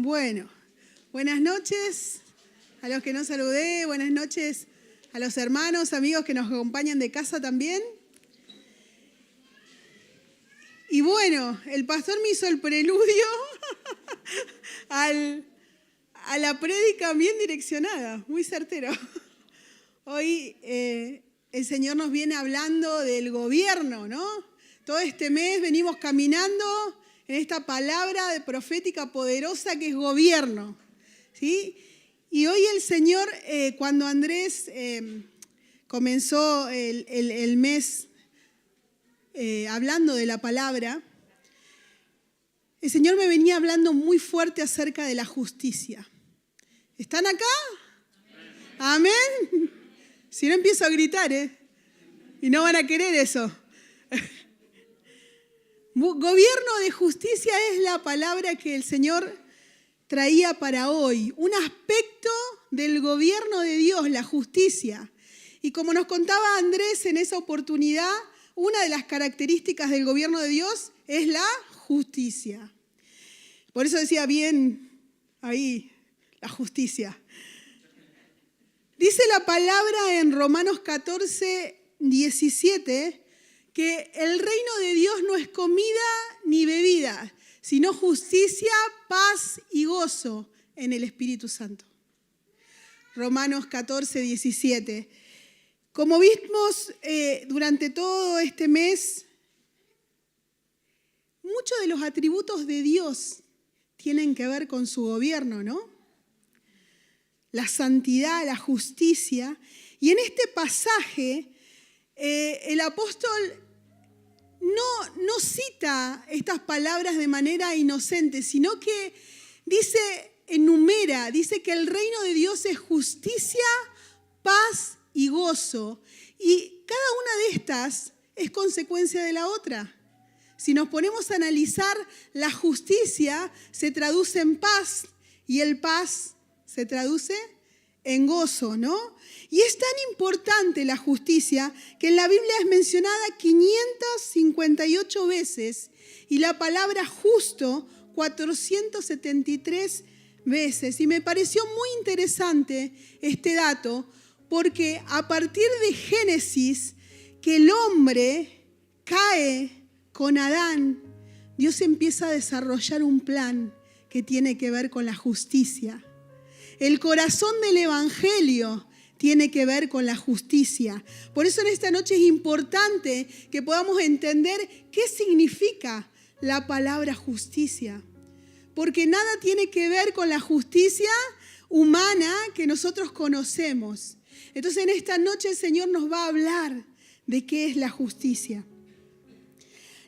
Bueno, buenas noches a los que no saludé, buenas noches a los hermanos, amigos que nos acompañan de casa también. Y bueno, el pastor me hizo el preludio a la prédica bien direccionada, muy certero. Hoy el Señor nos viene hablando del gobierno, ¿no? Todo este mes venimos caminando en esta palabra profética poderosa que es gobierno, ¿sí? Y hoy el Señor, cuando Andrés comenzó el mes hablando de la palabra, el Señor me venía hablando muy fuerte acerca de la justicia. ¿Están acá? Amén. Si no empiezo a gritar, y no van a querer eso. Gobierno de justicia es la palabra que el Señor traía para hoy. Un aspecto del gobierno de Dios, la justicia. Y como nos contaba Andrés en esa oportunidad, una de las características del gobierno de Dios es la justicia. Por eso decía bien ahí, la justicia. Dice la palabra en Romanos 14, 17, que el reino de Dios no es comida ni bebida, sino justicia, paz y gozo en el Espíritu Santo. Romanos 14, 17. Como vimos durante todo este mes, muchos de los atributos de Dios tienen que ver con su gobierno, ¿no? La santidad, la justicia. Y en este pasaje, el apóstol no cita estas palabras de manera inocente, sino que dice que el reino de Dios es justicia, paz y gozo. Y cada una de estas es consecuencia de la otra. Si nos ponemos a analizar, la justicia se traduce en paz y el paz se traduce en gozo, ¿no? Y es tan importante la justicia que en la Biblia es mencionada 558 veces y la palabra justo 473 veces. Y me pareció muy interesante este dato porque a partir de Génesis, que el hombre cae con Adán, Dios empieza a desarrollar un plan que tiene que ver con la justicia. El corazón del Evangelio tiene que ver con la justicia. Por eso en esta noche es importante que podamos entender qué significa la palabra justicia. Porque nada tiene que ver con la justicia humana que nosotros conocemos. Entonces en esta noche el Señor nos va a hablar de qué es la justicia.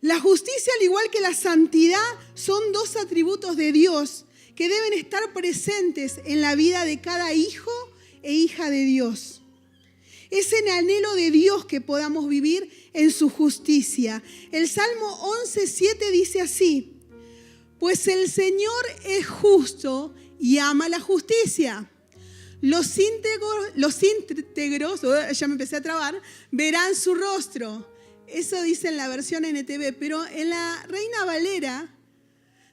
La justicia, al igual que la santidad, son dos atributos de Dios que deben estar presentes en la vida de cada hijo e hija de Dios. Es el anhelo de Dios que podamos vivir en su justicia. El Salmo 11:7 dice así: pues el Señor es justo y ama la justicia. Los íntegros, ya me empecé a trabar, verán su rostro. Eso dice en la versión NTV, pero en la Reina Valera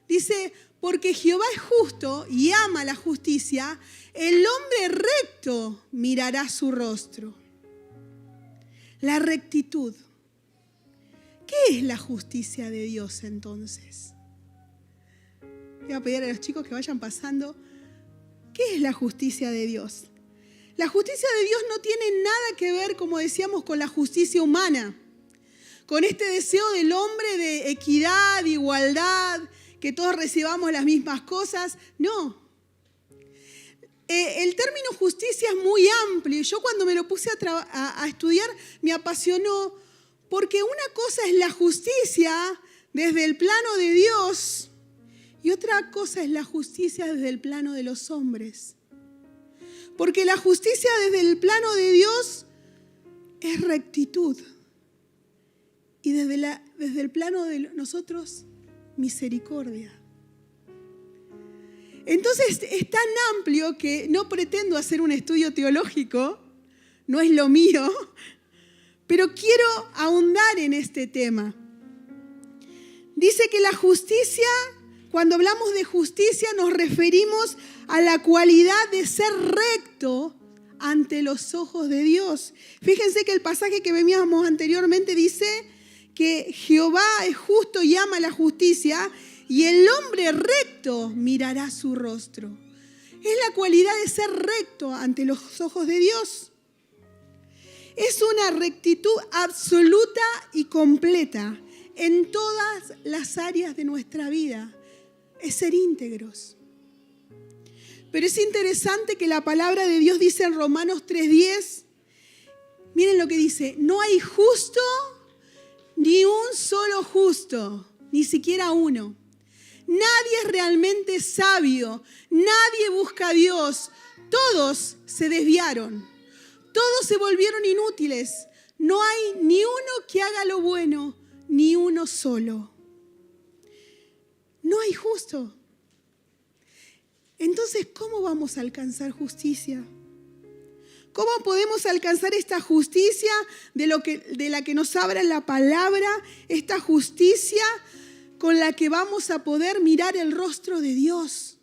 dice: porque Jehová es justo y ama la justicia, el hombre recto mirará su rostro. La rectitud. ¿Qué es la justicia de Dios entonces? Voy a pedir a los chicos que vayan pasando. ¿Qué es la justicia de Dios? La justicia de Dios no tiene nada que ver, como decíamos, con la justicia humana, con este deseo del hombre de equidad, igualdad, que todos recibamos las mismas cosas. No. El término justicia es muy amplio. Yo cuando me lo puse a estudiar me apasionó, porque una cosa es la justicia desde el plano de Dios y otra cosa es la justicia desde el plano de los hombres. Porque la justicia desde el plano de Dios es rectitud y desde el plano de nosotros, misericordia. Entonces es tan amplio que no pretendo hacer un estudio teológico, no es lo mío, pero quiero ahondar en este tema. Dice que la justicia Cuando hablamos de justicia nos referimos a la cualidad de ser recto ante los ojos de Dios. Fíjense que el pasaje que veíamos anteriormente dice que Jehová es justo y ama la justicia y el hombre recto mirará su rostro. Es la cualidad de ser recto ante los ojos de Dios. Es una rectitud absoluta y completa en todas las áreas de nuestra vida. Es ser íntegros. Pero es interesante que la palabra de Dios dice en Romanos 3:10, miren lo que dice, no hay justo ni un solo justo, ni siquiera uno. Nadie es realmente sabio, nadie busca a Dios, todos se desviaron, todos se volvieron inútiles, no hay ni uno que haga lo bueno, ni uno solo. No hay justo. Entonces, ¿cómo vamos a alcanzar justicia? ¿Cómo podemos alcanzar esta justicia de la que nos habla la palabra? Esta justicia con la que vamos a poder mirar el rostro de Dios.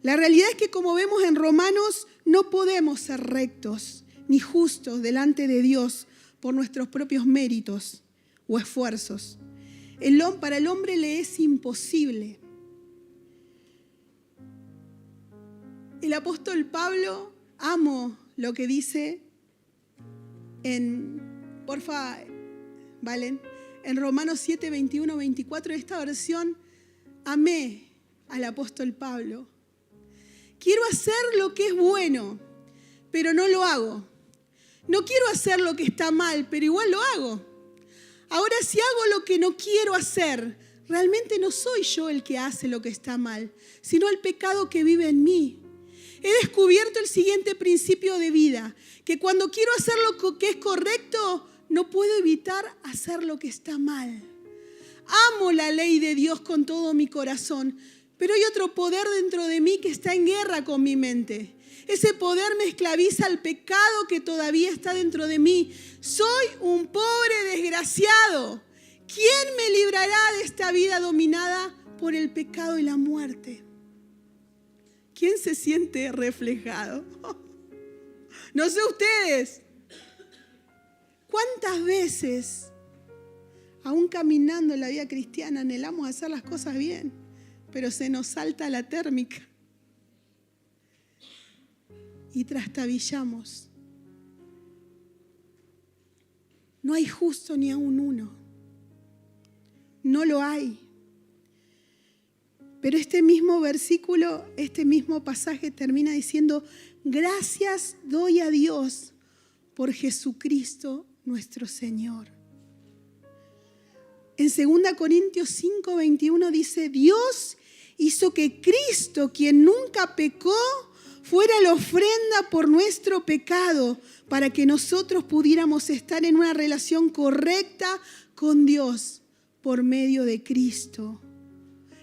La realidad es que, como vemos en Romanos, no podemos ser rectos ni justos delante de Dios por nuestros propios méritos o esfuerzos. Para el hombre le es imposible. El apóstol Pablo, amo lo que dice en Romanos 7, 21, 24, esta versión, amé al apóstol Pablo. Quiero hacer lo que es bueno, pero no lo hago. No quiero hacer lo que está mal, pero igual lo hago. Ahora, si hago lo que no quiero hacer, realmente no soy yo el que hace lo que está mal, sino el pecado que vive en mí. He descubierto el siguiente principio de vida, que cuando quiero hacer lo que es correcto, no puedo evitar hacer lo que está mal. Amo la ley de Dios con todo mi corazón, pero hay otro poder dentro de mí que está en guerra con mi mente. Ese poder me esclaviza al pecado que todavía está dentro de mí. Soy un pobre desgraciado. ¿Quién me librará de esta vida dominada por el pecado y la muerte? ¿Quién se siente reflejado? No sé ustedes. ¿Cuántas veces, aún caminando en la vida cristiana, anhelamos hacer las cosas bien, pero se nos salta la térmica y trastabillamos? No hay justo ni aún uno. No lo hay. Pero este mismo versículo, este mismo pasaje termina diciendo, gracias doy a Dios por Jesucristo nuestro Señor. En 2 Corintios 5, 21 dice, Dios hizo que Cristo, quien nunca pecó, fuera la ofrenda por nuestro pecado, para que nosotros pudiéramos estar en una relación correcta con Dios por medio de Cristo.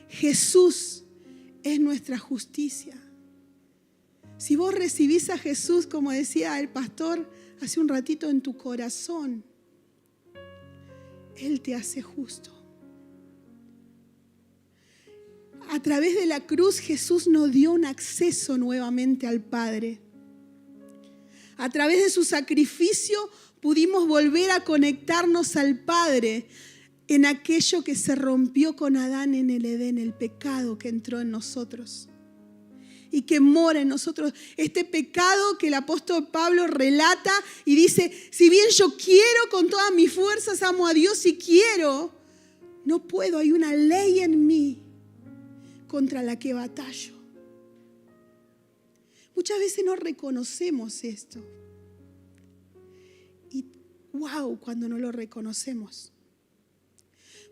Jesús es nuestra justicia. Si vos recibís a Jesús, como decía el pastor hace un ratito, en tu corazón, Él te hace justo. A través de la cruz, Jesús nos dio un acceso nuevamente al Padre. A través de su sacrificio pudimos volver a conectarnos al Padre en aquello que se rompió con Adán en el Edén, el pecado que entró en nosotros y que mora en nosotros. Este pecado que el apóstol Pablo relata y dice, si bien yo quiero con todas mis fuerzas, amo a Dios y quiero, no puedo, hay una ley en mí contra la que batallo. Muchas veces no reconocemos esto. Y wow, cuando no lo reconocemos.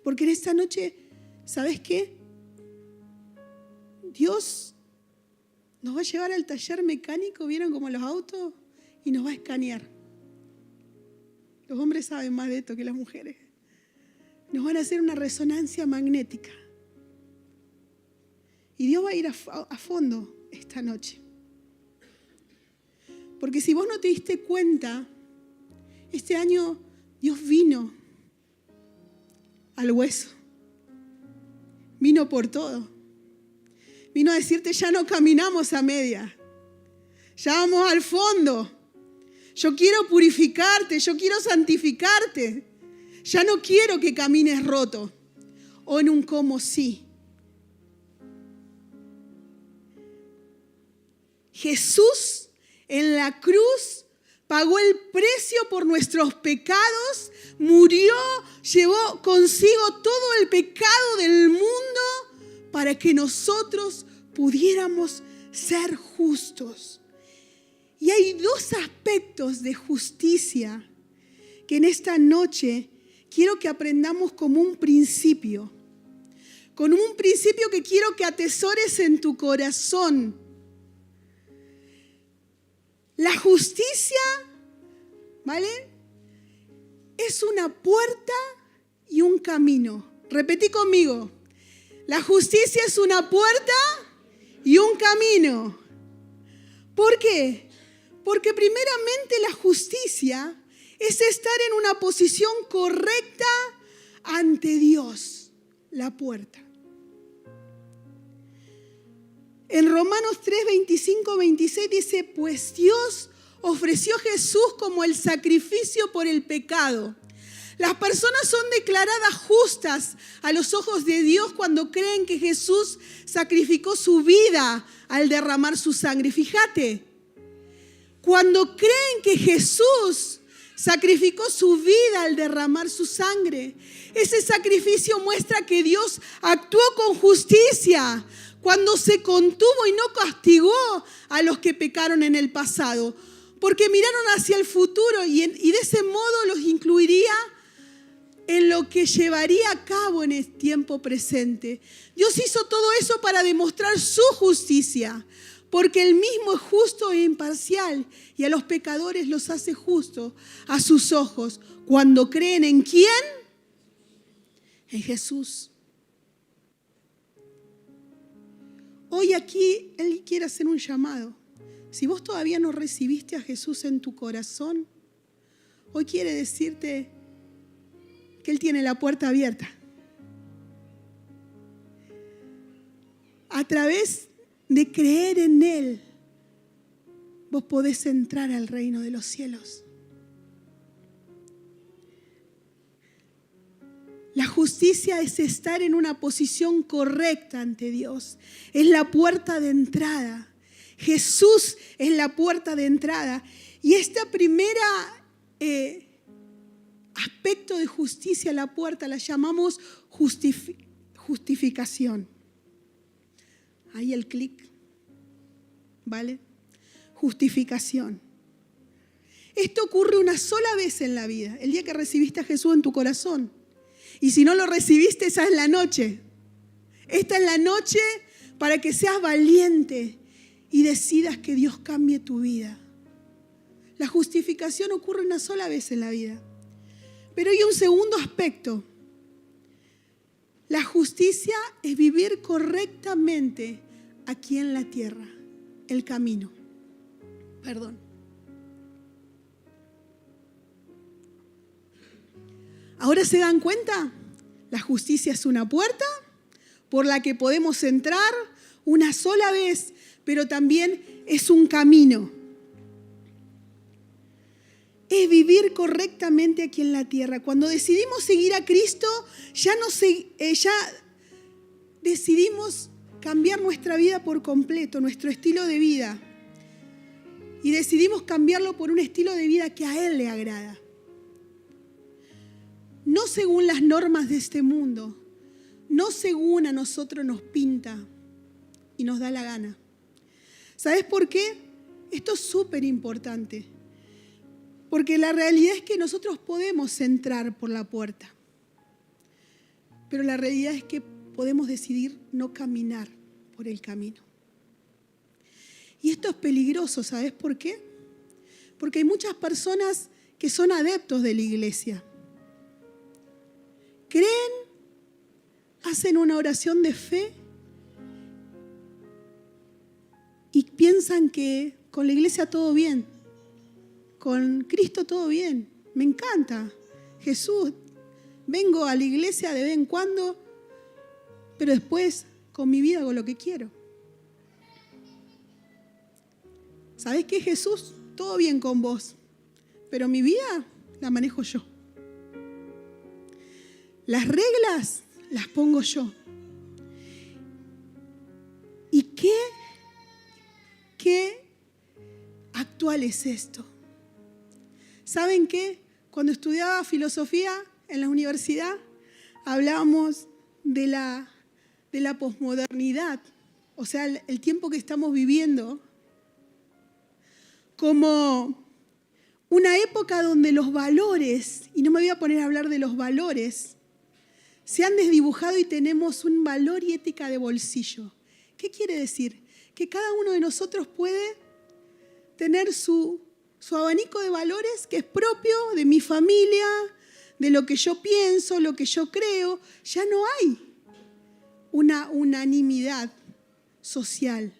Porque en esta noche, ¿sabes qué? Dios nos va a llevar al taller mecánico, ¿vieron como los autos? Y nos va a escanear. Los hombres saben más de esto que las mujeres. Nos van a hacer una resonancia magnética. Y Dios va a ir a fondo esta noche. Porque si vos no te diste cuenta, este año Dios vino al hueso. vino por todo. Vino a decirte, ya no caminamos a media. Ya vamos al fondo. Yo quiero purificarte, yo quiero santificarte. Ya no quiero que camines roto o en un como sí. Jesús en la cruz pagó el precio por nuestros pecados, murió, llevó consigo todo el pecado del mundo para que nosotros pudiéramos ser justos. Y hay dos aspectos de justicia que en esta noche quiero que aprendamos como un principio. Con un principio que quiero que atesores en tu corazón. La justicia, ¿vale? Es una puerta y un camino. Repetí conmigo. La justicia es una puerta y un camino. ¿Por qué? Porque primeramente la justicia es estar en una posición correcta ante Dios, la puerta. En Romanos 3, 25, 26 dice, pues Dios ofreció a Jesús como el sacrificio por el pecado. Las personas son declaradas justas a los ojos de Dios cuando creen que Jesús sacrificó su vida al derramar su sangre. Fíjate, cuando creen que Jesús sacrificó su vida al derramar su sangre, ese sacrificio muestra que Dios actuó con justicia cuando se contuvo y no castigó a los que pecaron en el pasado, porque miraron hacia el futuro y de ese modo los incluiría en lo que llevaría a cabo en el tiempo presente. Dios hizo todo eso para demostrar su justicia, porque Él mismo es justo e imparcial y a los pecadores los hace justos a sus ojos. Cuando creen ¿en quién? En Jesús. Hoy aquí Él quiere hacer un llamado. Si vos todavía no recibiste a Jesús en tu corazón, hoy quiere decirte que Él tiene la puerta abierta. A través de creer en Él, vos podés entrar al reino de los cielos. La justicia es estar en una posición correcta ante Dios. Es la puerta de entrada. Jesús es la puerta de entrada. Y esta primera aspecto de justicia, la puerta, la llamamos justificación. Ahí el clic, ¿vale? Justificación. Esto ocurre una sola vez en la vida, el día que recibiste a Jesús en tu corazón. Y si no lo recibiste, esa es la noche. Esta es la noche para que seas valiente y decidas que Dios cambie tu vida. La justificación ocurre una sola vez en la vida. Pero hay un segundo aspecto. La justicia es vivir correctamente aquí en la tierra, el camino. ¿Ahora se dan cuenta? La justicia es una puerta por la que podemos entrar una sola vez, pero también es un camino. Es vivir correctamente aquí en la tierra. Cuando decidimos seguir a Cristo, ya decidimos cambiar nuestra vida por completo, nuestro estilo de vida. Y decidimos cambiarlo por un estilo de vida que a Él le agrada. No según las normas de este mundo, no según a nosotros nos pinta y nos da la gana. ¿Sabes por qué? Esto es súper importante. Porque la realidad es que nosotros podemos entrar por la puerta, pero la realidad es que podemos decidir no caminar por el camino. Y esto es peligroso, ¿sabes por qué? Porque hay muchas personas que son adeptos de la iglesia. Creen, hacen una oración de fe y piensan que con la iglesia todo bien. Con Cristo todo bien, me encanta. Jesús, vengo a la iglesia de vez en cuando pero después con mi vida hago lo que quiero. ¿Sabés qué, Jesús? Todo bien con vos, pero mi vida la manejo yo. Las reglas las pongo yo. ¿Y qué actual es esto? ¿Saben qué? Cuando estudiaba filosofía en la universidad, hablábamos de la posmodernidad, o sea, el tiempo que estamos viviendo, como una época donde los valores, y no me voy a poner a hablar de los valores, se han desdibujado y tenemos un valor y ética de bolsillo. ¿Qué quiere decir? Que cada uno de nosotros puede tener su abanico de valores que es propio de mi familia, de lo que yo pienso, lo que yo creo. Ya no hay una unanimidad social.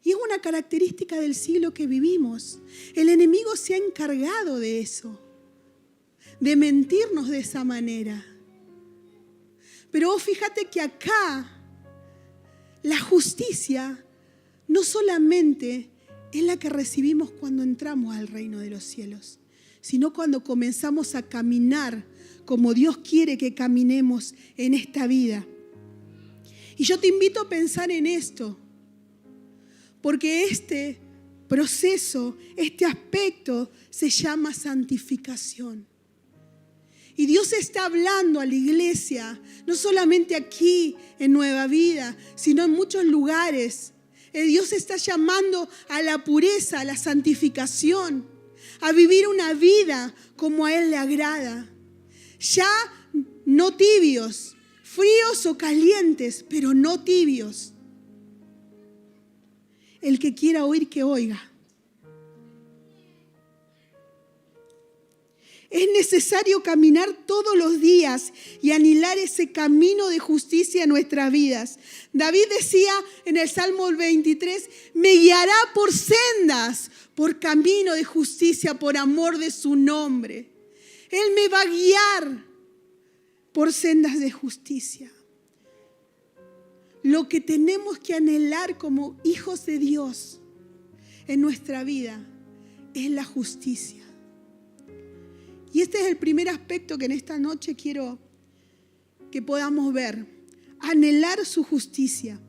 Y es una característica del siglo que vivimos. El enemigo se ha encargado de eso, de mentirnos de esa manera. Pero vos fíjate que acá la justicia no solamente es la que recibimos cuando entramos al reino de los cielos, sino cuando comenzamos a caminar como Dios quiere que caminemos en esta vida. Y yo te invito a pensar en esto, porque este proceso, este aspecto se llama santificación. Y Dios está hablando a la iglesia, no solamente aquí en Nueva Vida, sino en muchos lugares. Dios está llamando a la pureza, a la santificación, a vivir una vida como a Él le agrada. Ya no tibios, fríos o calientes, pero no tibios. El que quiera oír, que oiga. Es necesario caminar todos los días y anhelar ese camino de justicia en nuestras vidas. David decía en el Salmo 23, me guiará por sendas, por camino de justicia, por amor de su nombre. Él me va a guiar por sendas de justicia. Lo que tenemos que anhelar como hijos de Dios en nuestra vida es la justicia. Y este es el primer aspecto que en esta noche quiero que podamos ver. Anhelar su justicia.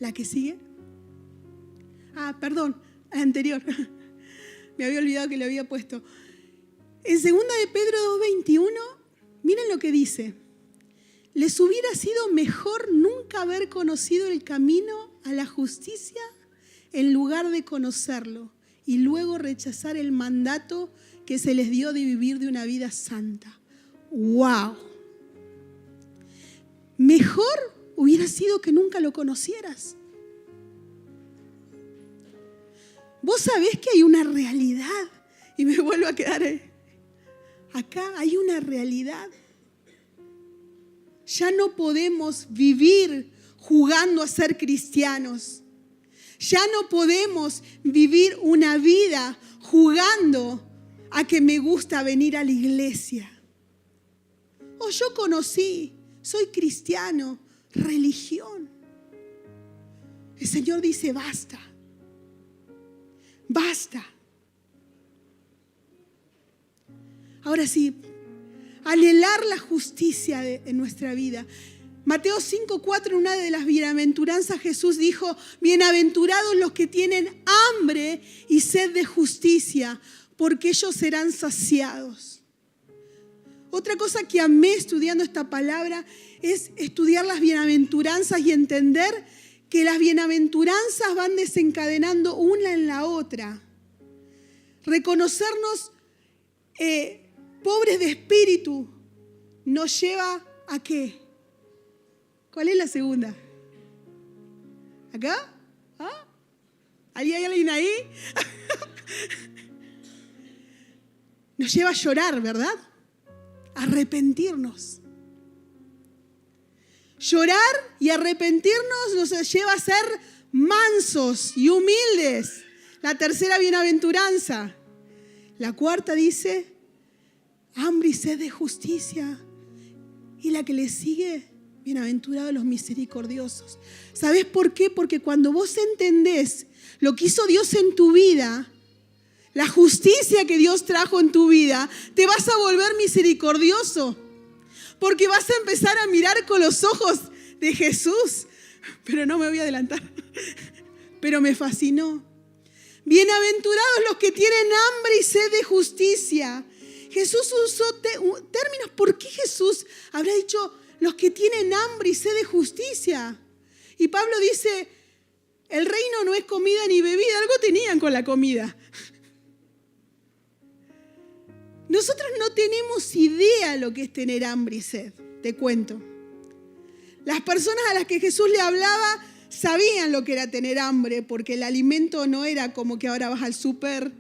¿La que sigue? Perdón, la anterior. Me había olvidado que le había puesto. En 2 de Pedro 2:21, miren lo que dice. Les hubiera sido mejor nunca haber conocido el camino a la justicia en lugar de conocerlo y luego rechazar el mandato que se les dio de vivir de una vida santa. ¡Wow! Mejor hubiera sido que nunca lo conocieras. Vos sabés que hay una realidad, y me vuelvo a quedar acá, hay una realidad. Ya no podemos vivir jugando a ser cristianos. Ya no podemos vivir una vida jugando a que me gusta venir a la iglesia. O yo conocí, soy cristiano, religión. El Señor dice, basta. Basta. Ahora sí, anhelar la justicia en nuestra vida. Mateo 5:4, en una de las bienaventuranzas, Jesús dijo, bienaventurados los que tienen hambre y sed de justicia, porque ellos serán saciados. Otra cosa que amé estudiando esta palabra es estudiar las bienaventuranzas y entender que las bienaventuranzas van desencadenando una en la otra. Reconocernos pobres de espíritu nos lleva ¿a qué? ¿Cuál es la segunda? ¿Acá? ¿Hay alguien ahí? Nos lleva a llorar, ¿verdad? Arrepentirnos. Llorar y arrepentirnos nos lleva a ser mansos y humildes. La tercera bienaventuranza. La cuarta dice, hambre y sed de justicia. Y la que le sigue, bienaventurados los misericordiosos. ¿Sabes por qué? Porque cuando vos entendés lo que hizo Dios en tu vida, la justicia que Dios trajo en tu vida, te vas a volver misericordioso. Porque vas a empezar a mirar con los ojos de Jesús. Pero no me voy a adelantar. Pero me fascinó. Bienaventurados los que tienen hambre y sed de justicia. Jesús usó términos. ¿Por qué Jesús habrá dicho los que tienen hambre y sed de justicia? Y Pablo dice, el reino no es comida ni bebida. Algo tenían con la comida. Nosotros no tenemos idea lo que es tener hambre y sed. Te cuento. Las personas a las que Jesús le hablaba sabían lo que era tener hambre, porque el alimento no era como que ahora vas al súper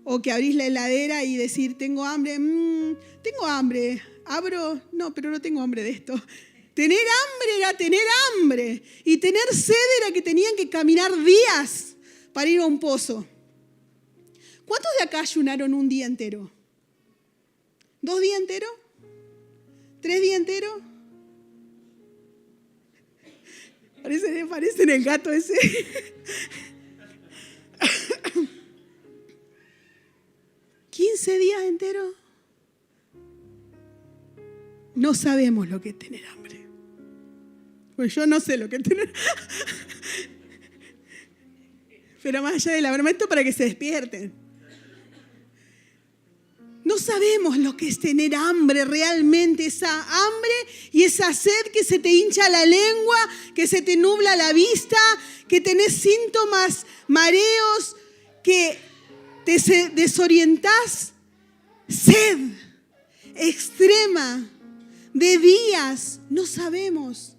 o que abrís la heladera y decir, tengo hambre, tengo hambre, abro, no, pero no tengo hambre de esto. Tener hambre era tener hambre, y tener sed era que tenían que caminar días para ir a un pozo. ¿Cuántos de acá ayunaron un día entero? ¿2 días enteros? ¿3 días enteros? Parecen el gato ese. 15 días enteros. No sabemos lo que es tener hambre. Pues yo no sé lo que es tener. Pero más allá de la broma, esto para que se despierten. No sabemos lo que es tener hambre realmente, esa hambre y esa sed que se te hincha la lengua, que se te nubla la vista, que tenés síntomas, mareos, que te desorientás. Sed extrema de días, no sabemos.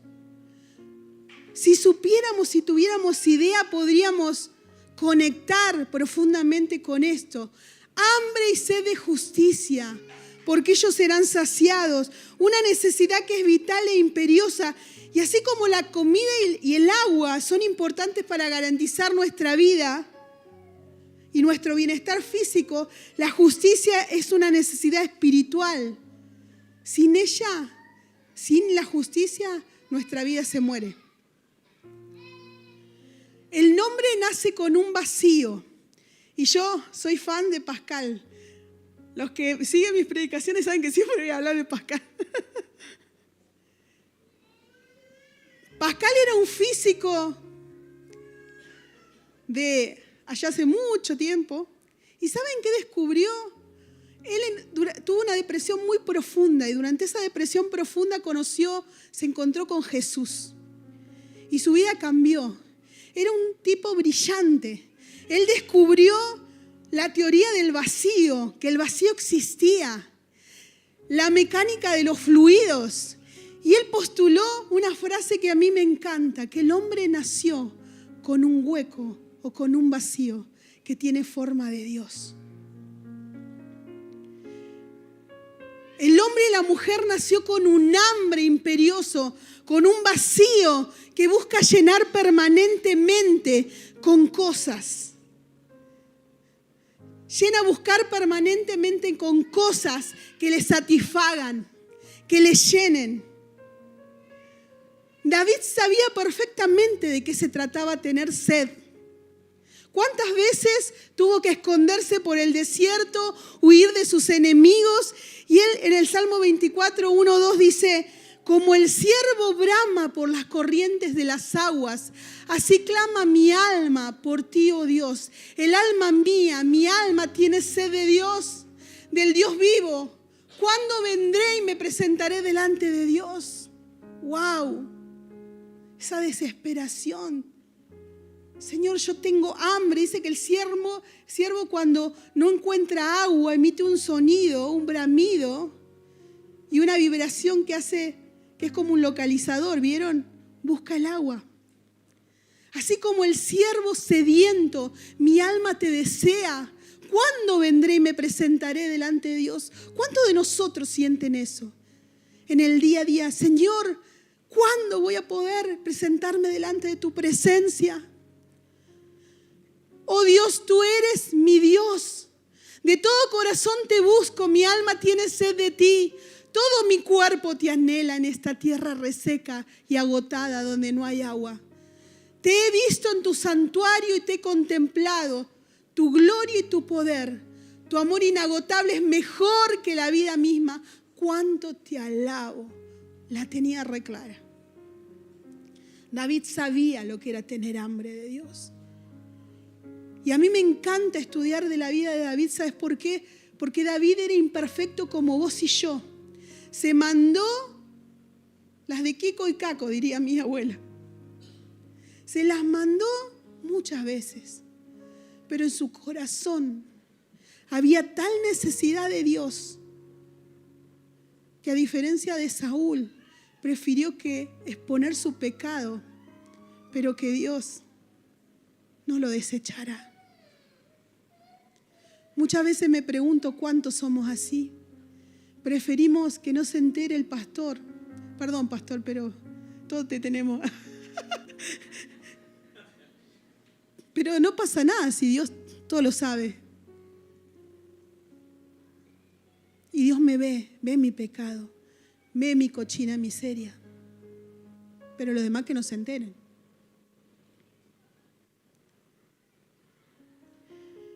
Si supiéramos, si tuviéramos idea, podríamos conectar profundamente con esto. Hambre y sed de justicia, porque ellos serán saciados. Una necesidad que es vital e imperiosa. Y así como la comida y el agua son importantes para garantizar nuestra vida y nuestro bienestar físico, la justicia es una necesidad espiritual. Sin ella, sin la justicia, nuestra vida se muere. El nombre nace con un vacío. Y yo soy fan de Pascal. Los que siguen mis predicaciones saben que siempre voy a hablar de Pascal. Pascal era un físico de allá hace mucho tiempo. ¿Y saben qué descubrió? Él tuvo una depresión muy profunda y durante esa depresión profunda se encontró con Jesús. Y su vida cambió. Era un tipo brillante. Él descubrió la teoría del vacío, que el vacío existía, la mecánica de los fluidos. Y él postuló una frase que a mí me encanta, que el hombre nació con un hueco o con un vacío que tiene forma de Dios. El hombre y la mujer nació con un hambre imperioso, con un vacío que busca llenar permanentemente con cosas. Llena a buscar permanentemente con cosas que le satisfagan, que le llenen. David sabía perfectamente de qué se trataba tener sed. ¿Cuántas veces tuvo que esconderse por el desierto, huir de sus enemigos? Y él en el Salmo 24, 1, 2 dice, como el ciervo brama por las corrientes de las aguas, así clama mi alma por ti, oh Dios. El alma mía, mi alma tiene sed de Dios, del Dios vivo. ¿Cuándo vendré y me presentaré delante de Dios? ¡Wow! Esa desesperación. Señor, yo tengo hambre. Dice que el ciervo cuando no encuentra agua emite un sonido, un bramido y una vibración que es como un localizador, ¿vieron? Busca el agua. Así como el ciervo sediento, mi alma te desea. ¿Cuándo vendré y me presentaré delante de Dios? ¿Cuántos de nosotros sienten eso? En el día a día, Señor, ¿cuándo voy a poder presentarme delante de tu presencia? Oh Dios, tú eres mi Dios. De todo corazón te busco, mi alma tiene sed de ti. Todo mi cuerpo te anhela en esta tierra reseca y agotada donde no hay agua. Te he visto en tu santuario y te he contemplado, tu gloria y tu poder. Tu amor inagotable es mejor que la vida misma. Cuánto te alabo. La tenía reclara. David sabía lo que era tener hambre de Dios. Y a mí me encanta estudiar de la vida de David. ¿Sabes por qué? Porque David era imperfecto como vos y yo. Se mandó las de Kiko y Caco, diría mi abuela. Se las mandó muchas veces. Pero en su corazón había tal necesidad de Dios que, a diferencia de Saúl, prefirió que exponer su pecado, pero que Dios no lo desechara. Muchas veces me pregunto cuántos somos así. Preferimos que no se entere el pastor. Perdón, pastor, pero todos te tenemos. Pero no pasa nada si Dios todo lo sabe. Y Dios me ve mi pecado, ve mi cochina miseria. Pero los demás que no se enteren.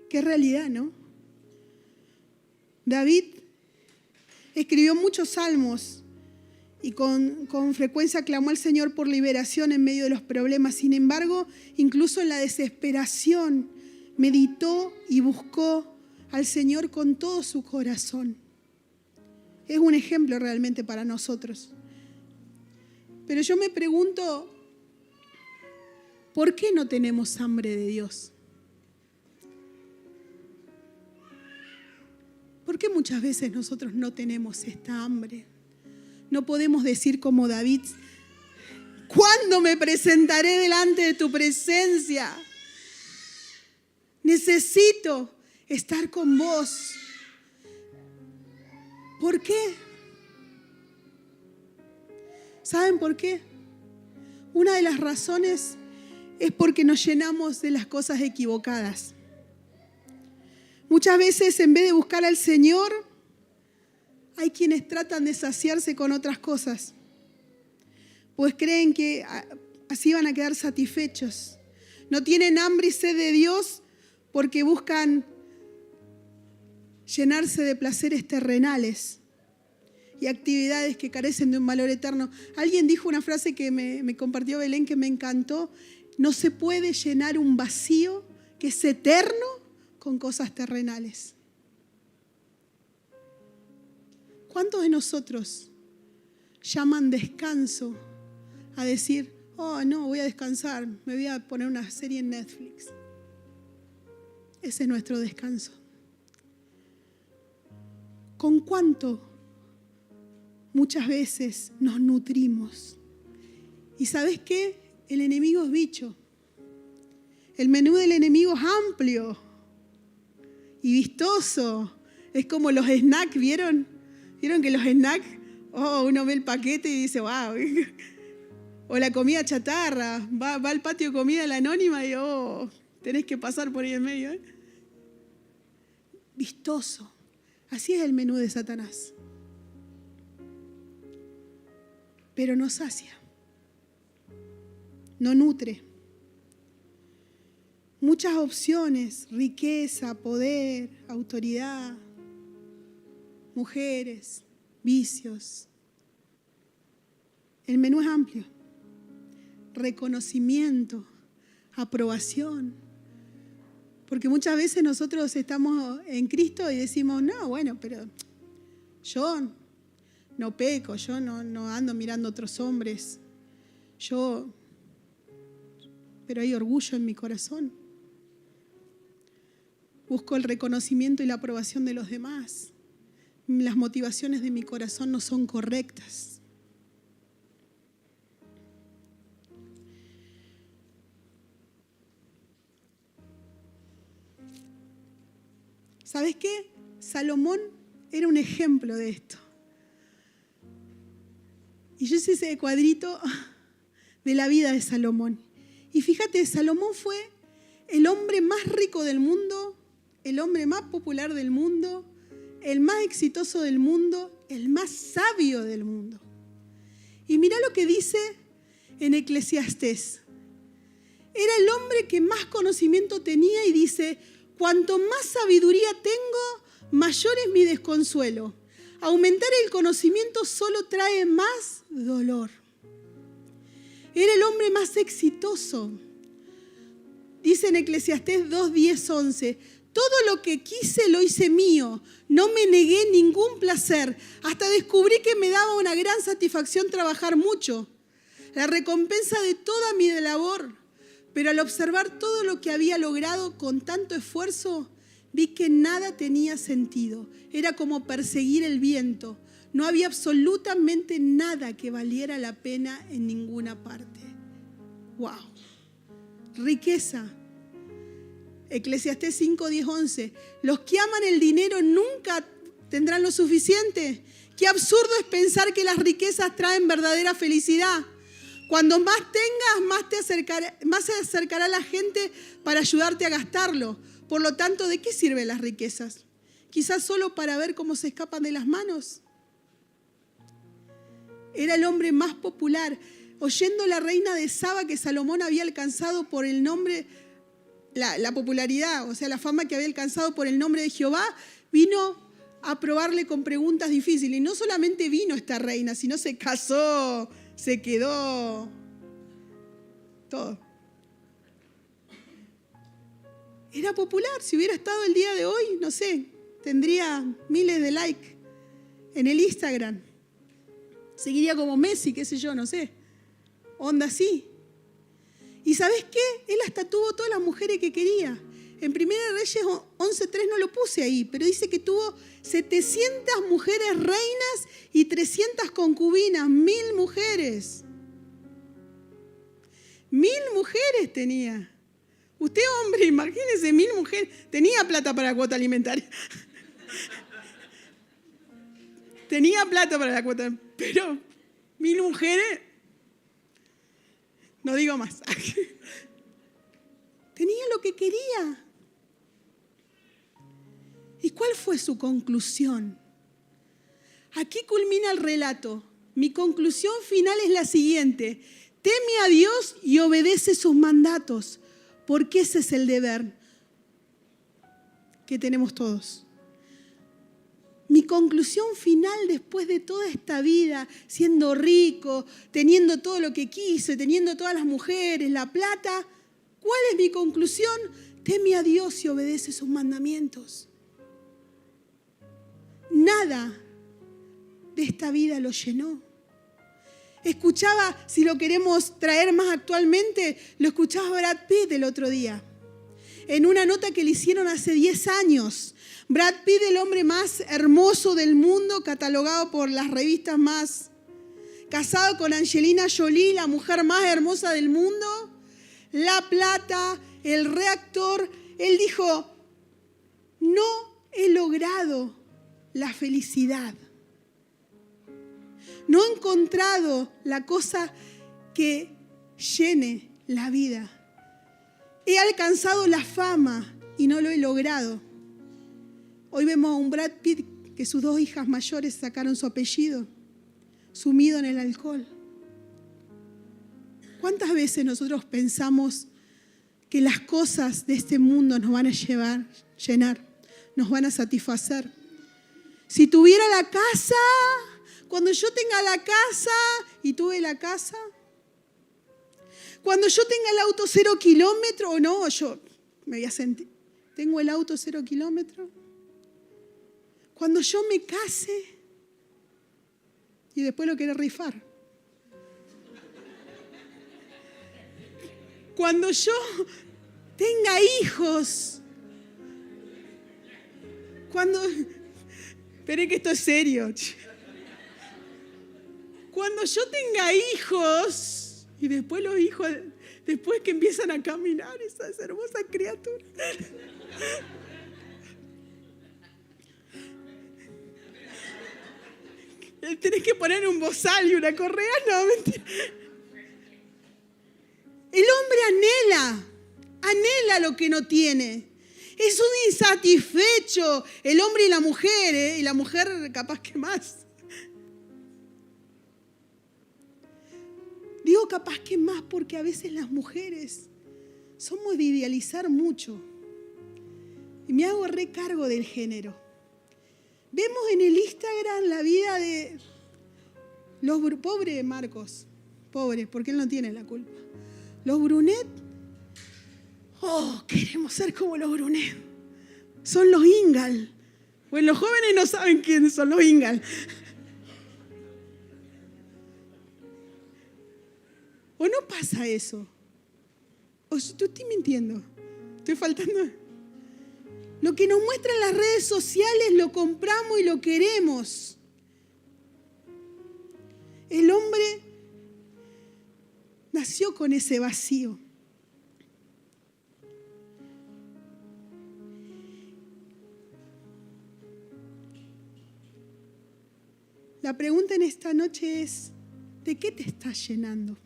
Qué realidad, ¿no? David escribió muchos salmos y con frecuencia clamó al Señor por liberación en medio de los problemas. Sin embargo, incluso en la desesperación, meditó y buscó al Señor con todo su corazón. Es un ejemplo realmente para nosotros. Pero yo me pregunto, ¿por qué no tenemos hambre de Dios? ¿Por qué muchas veces nosotros no tenemos esta hambre? No podemos decir como David, ¿cuándo me presentaré delante de tu presencia? Necesito estar con vos. ¿Por qué? ¿Saben por qué? Una de las razones es porque nos llenamos de las cosas equivocadas. Muchas veces, en vez de buscar al Señor, hay quienes tratan de saciarse con otras cosas, pues creen que así van a quedar satisfechos. No tienen hambre y sed de Dios porque buscan llenarse de placeres terrenales y actividades que carecen de un valor eterno. Alguien dijo una frase que me compartió Belén que me encantó. No se puede llenar un vacío que es eterno con cosas terrenales. ¿Cuántos de nosotros llaman descanso a decir, oh no, voy a descansar, me voy a poner una serie en Netflix? Ese es nuestro descanso. ¿Con cuánto muchas veces nos nutrimos? ¿Y sabes qué? El enemigo es bicho. El menú del enemigo es amplio y vistoso. Es como los snacks, ¿vieron? ¿Vieron que los snacks, uno ve el paquete y dice, wow? O la comida chatarra, va al patio de comida la anónima y tenés que pasar por ahí en medio. Vistoso. Así es el menú de Satanás. Pero no sacia. No nutre. Muchas opciones, riqueza, poder, autoridad, mujeres, vicios. El menú es amplio. Reconocimiento, aprobación. Porque muchas veces nosotros estamos en Cristo y decimos, no, bueno, pero yo no peco, yo no ando mirando a otros hombres. Pero hay orgullo en mi corazón. Busco el reconocimiento y la aprobación de los demás. Las motivaciones de mi corazón no son correctas. ¿Sabes qué? Salomón era un ejemplo de esto. Y yo hice ese cuadrito de la vida de Salomón. Y fíjate, Salomón fue el hombre más rico del mundo el hombre más popular del mundo, el más exitoso del mundo, el más sabio del mundo. Y mira lo que dice en Eclesiastés. Era el hombre que más conocimiento tenía y dice, cuanto más sabiduría tengo, mayor es mi desconsuelo. Aumentar el conocimiento solo trae más dolor. Era el hombre más exitoso. Dice en Eclesiastés 2, 10, 11, todo lo que quise lo hice mío, no me negué ningún placer, hasta descubrí que me daba una gran satisfacción trabajar mucho, la recompensa de toda mi labor. Pero al observar todo lo que había logrado con tanto esfuerzo, vi que nada tenía sentido. Era como perseguir el viento. No había absolutamente nada que valiera la pena en ninguna parte. ¡Wow! Riqueza. Eclesiastés 5, 10, 11. Los que aman el dinero nunca tendrán lo suficiente. Qué absurdo es pensar que las riquezas traen verdadera felicidad. Cuando más tengas, más se acercará la gente para ayudarte a gastarlo. Por lo tanto, ¿de qué sirven las riquezas? Quizás solo para ver cómo se escapan de las manos. Era el hombre más popular. Oyendo la reina de Saba que Salomón había alcanzado por el nombre, la popularidad, o sea, la fama que había alcanzado por el nombre de Jehová, vino a probarle con preguntas difíciles. Y no solamente vino esta reina, sino se casó, se quedó, todo. Era popular. Si hubiera estado el día de hoy, no sé, tendría miles de likes en el Instagram. Seguiría como Messi, qué sé yo, no sé. Onda así. ¿Y sabes qué? Él hasta tuvo todas las mujeres que quería. En 1 Reyes 11:3 no lo puse ahí, pero dice que tuvo 700 mujeres reinas y 300 concubinas, 1000 mujeres. 1000 mujeres tenía. Usted, hombre, imagínese 1000 mujeres. Tenía plata para la cuota alimentaria. Tenía plata para la cuota, pero 1000 mujeres, no digo más. Tenía lo que quería. ¿Y cuál fue su conclusión? Aquí culmina el relato. Mi conclusión final es la siguiente. Teme a Dios y obedece sus mandatos, porque ese es el deber que tenemos todos. Mi conclusión final después de toda esta vida, siendo rico, teniendo todo lo que quise, teniendo todas las mujeres, la plata, ¿cuál es mi conclusión? Teme a Dios y obedece sus mandamientos. Nada de esta vida lo llenó. Escuchaba, si lo queremos traer más actualmente, lo escuchaba Brad Pitt el otro día. En una nota que le hicieron hace 10 años. Brad Pitt, el hombre más hermoso del mundo, catalogado por las revistas más. Casado con Angelina Jolie, la mujer más hermosa del mundo. La plata, el reactor. Él dijo, no he logrado la felicidad. No he encontrado la cosa que llene la vida. He alcanzado la fama y no lo he logrado. Hoy vemos a un Brad Pitt que sus 2 hijas mayores sacaron su apellido, sumido en el alcohol. ¿Cuántas veces nosotros pensamos que las cosas de este mundo nos van a llenar, nos van a satisfacer? Si tuviera la casa, cuando yo tenga la casa, y tuve la casa, cuando yo tenga el auto 0 kilómetros, o no, yo me voy a sentir, tengo el auto 0 kilómetros, cuando yo me case, y después lo quiero rifar, cuando yo tenga hijos, cuando, espere que esto es serio, cuando yo tenga hijos, y después los hijos, después que empiezan a caminar, esas hermosas criaturas. Tenés que poner un bozal y una correa, no, mentira. El hombre anhela lo que no tiene. Es un insatisfecho el hombre y la mujer, y la mujer capaz que más. Digo capaz que más porque a veces las mujeres somos de idealizar mucho. Y me hago recargo del género. Vemos en el Instagram la vida de los pobres Marcos. Pobres, porque él no tiene la culpa. Los Brunet. Oh, queremos ser como los Brunet. Son los Ingal. Bueno, los jóvenes no saben quiénes son los Ingal. ¿O no pasa eso? ¿O estoy mintiendo? ¿Estoy faltando? Lo que nos muestran las redes sociales lo compramos y lo queremos. El hombre nació con ese vacío. La pregunta en esta noche es, ¿de qué te estás llenando?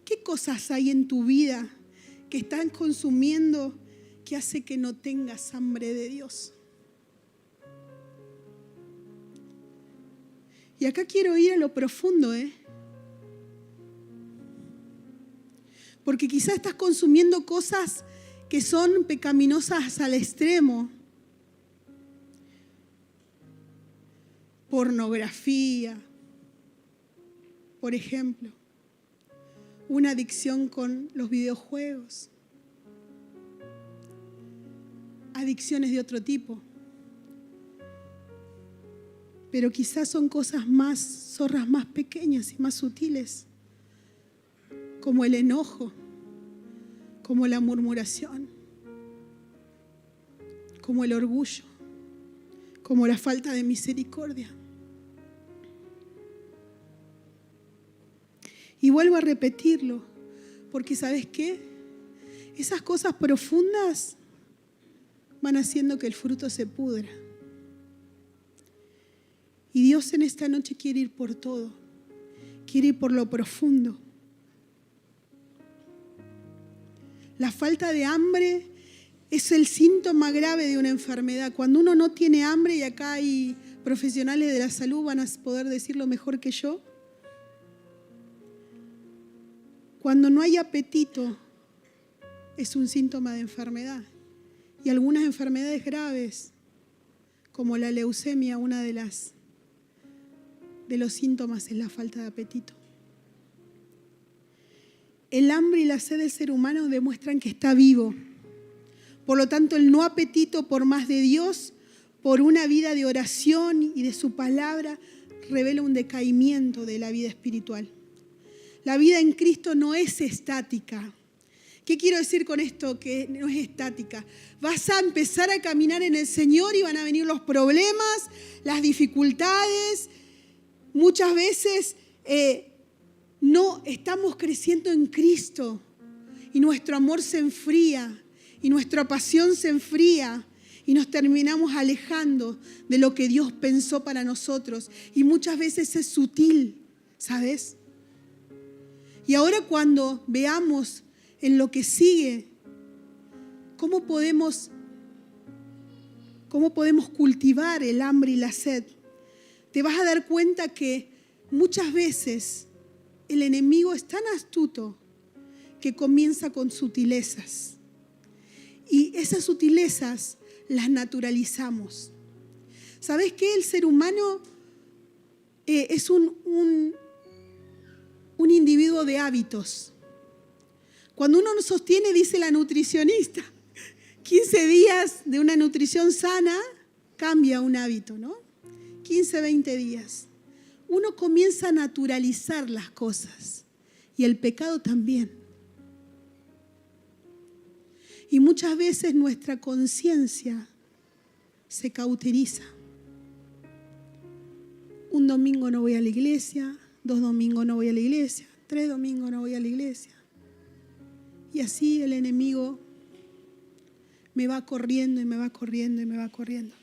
¿Qué cosas hay en tu vida que están consumiendo que hace que no tengas hambre de Dios? Y acá quiero ir a lo profundo, porque quizás estás consumiendo cosas que son pecaminosas al extremo. Pornografía, por ejemplo. Una adicción con los videojuegos. Adicciones de otro tipo. Pero quizás son cosas más, zorras más pequeñas y más sutiles. Como el enojo, como la murmuración, como el orgullo, como la falta de misericordia. Y vuelvo a repetirlo, porque ¿sabes qué? Esas cosas profundas van haciendo que el fruto se pudra. Y Dios en esta noche quiere ir por todo, quiere ir por lo profundo. La falta de hambre es el síntoma grave de una enfermedad. Cuando uno no tiene hambre, y acá hay profesionales de la salud, van a poder decirlo mejor que yo. Cuando no hay apetito, es un síntoma de enfermedad. Y algunas enfermedades graves, como la leucemia, una de los síntomas es la falta de apetito. El hambre y la sed del ser humano demuestran que está vivo. Por lo tanto, el no apetito por más de Dios, por una vida de oración y de su palabra, revela un decaimiento de la vida espiritual. La vida en Cristo no es estática. ¿Qué quiero decir con esto? Que no es estática. Vas a empezar a caminar en el Señor y van a venir los problemas, las dificultades. Muchas veces no estamos creciendo en Cristo y nuestro amor se enfría y nuestra pasión se enfría y nos terminamos alejando de lo que Dios pensó para nosotros. Y muchas veces es sutil, ¿sabes? Y ahora cuando veamos en lo que sigue, ¿cómo podemos cultivar el hambre y la sed? Te vas a dar cuenta que muchas veces el enemigo es tan astuto que comienza con sutilezas. Y esas sutilezas las naturalizamos. ¿Sabes qué? El ser humano es un individuo de hábitos. Cuando uno no sostiene, dice la nutricionista, 15 días de una nutrición sana cambia un hábito, ¿no? 15, 20 días. Uno comienza a naturalizar las cosas y el pecado también. Y muchas veces nuestra conciencia se cauteriza. Un domingo no voy a la iglesia, 2 domingos no voy a la iglesia, 3 domingos no voy a la iglesia. Y así el enemigo me va corriendo y me va corriendo y me va corriendo.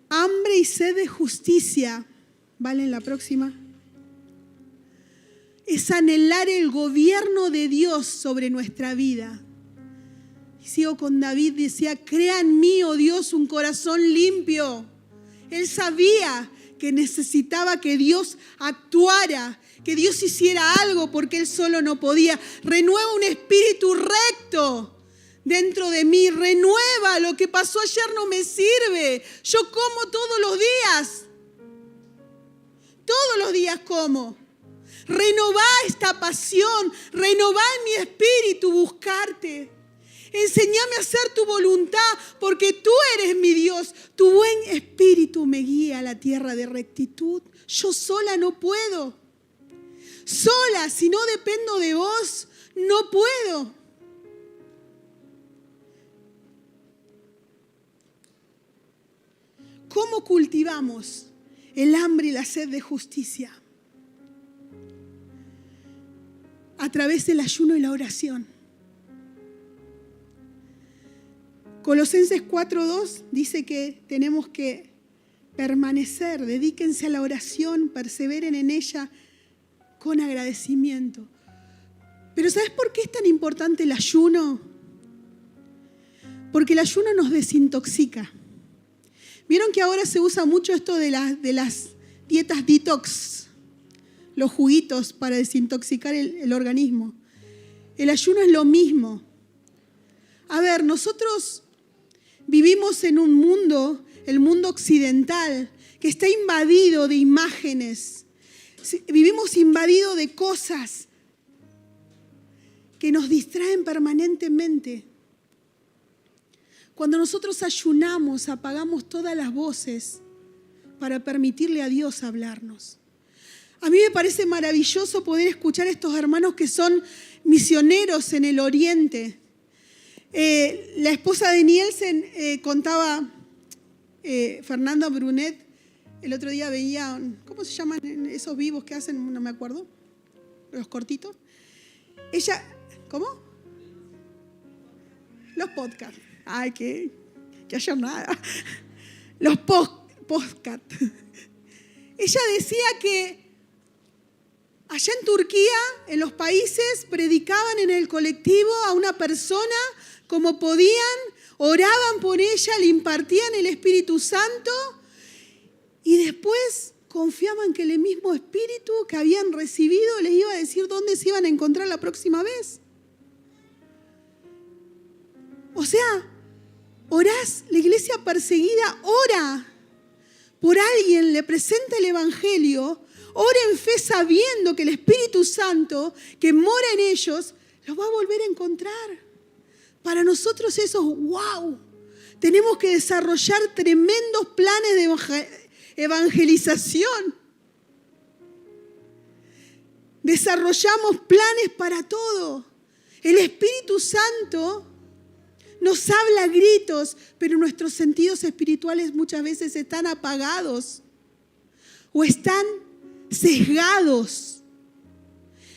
Hambre y sed de justicia, ¿vale? En la próxima. Es anhelar el gobierno de Dios sobre nuestra vida. sigo con David, decía, crea en mí, oh Dios, un corazón limpio. Él sabía que necesitaba que Dios actuara, que Dios hiciera algo porque él solo no podía. Renueva un espíritu recto dentro de mí, renueva, lo que pasó ayer no me sirve. Yo como todos los días como. Renová esta pasión, renová en mi espíritu buscarte. Enséñame a hacer tu voluntad, porque tú eres mi Dios. Tu buen espíritu me guía a la tierra de rectitud. Yo sola no puedo. Sola, si no dependo de vos, no puedo. ¿Cómo cultivamos el hambre y la sed de justicia? A través del ayuno y la oración. Colosenses 4:2 dice que tenemos que permanecer, dedíquense a la oración, perseveren en ella con agradecimiento. Pero ¿sabes por qué es tan importante el ayuno? Porque el ayuno nos desintoxica. ¿Vieron que ahora se usa mucho esto de las dietas detox? Los juguitos para desintoxicar el organismo. El ayuno es lo mismo. A ver, nosotros vivimos en un mundo, el mundo occidental, que está invadido de imágenes. Vivimos invadido de cosas que nos distraen permanentemente. Cuando nosotros ayunamos, apagamos todas las voces para permitirle a Dios hablarnos. A mí me parece maravilloso poder escuchar a estos hermanos que son misioneros en el Oriente. La esposa de Nielsen contaba, Fernanda Brunet, el otro día veía, ¿cómo se llaman esos vivos que hacen? No me acuerdo, los cortitos. Ella, ¿cómo? Los podcasts. Ay, que haya nada. Los podcasts. Ella decía que allá en Turquía, en los países, predicaban en el colectivo a una persona como podían, oraban por ella, le impartían el Espíritu Santo y después confiaban que el mismo Espíritu que habían recibido les iba a decir dónde se iban a encontrar la próxima vez. O sea, orás, la iglesia perseguida ora por alguien, le presenta el Evangelio, ora en fe sabiendo que el Espíritu Santo que mora en ellos los va a volver a encontrar. Para nosotros eso es wow. Tenemos que desarrollar tremendos planes de evangelización. Desarrollamos planes para todo. El Espíritu Santo nos habla a gritos, pero nuestros sentidos espirituales muchas veces están apagados o están sesgados.